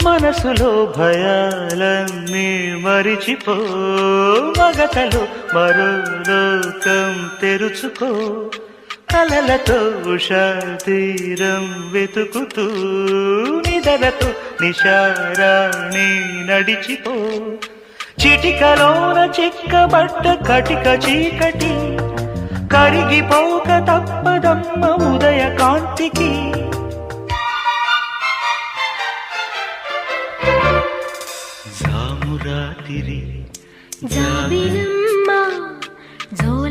మనసులో భయాలన్నీ మరిచిపో, మగతలో మరో లోకం తెరుచుకో, కలలతో ఉషా తీరం వెతుకుతూ నిదలతో నిశారాణి నడిచిపో. చిటికలోన చిక్కబడ్డ కటిక చీకటి కరిగిపోక తప్పదమ్మ ఉదయ కాంతికి. జామురాతిరి జాబిలమ్మ జోల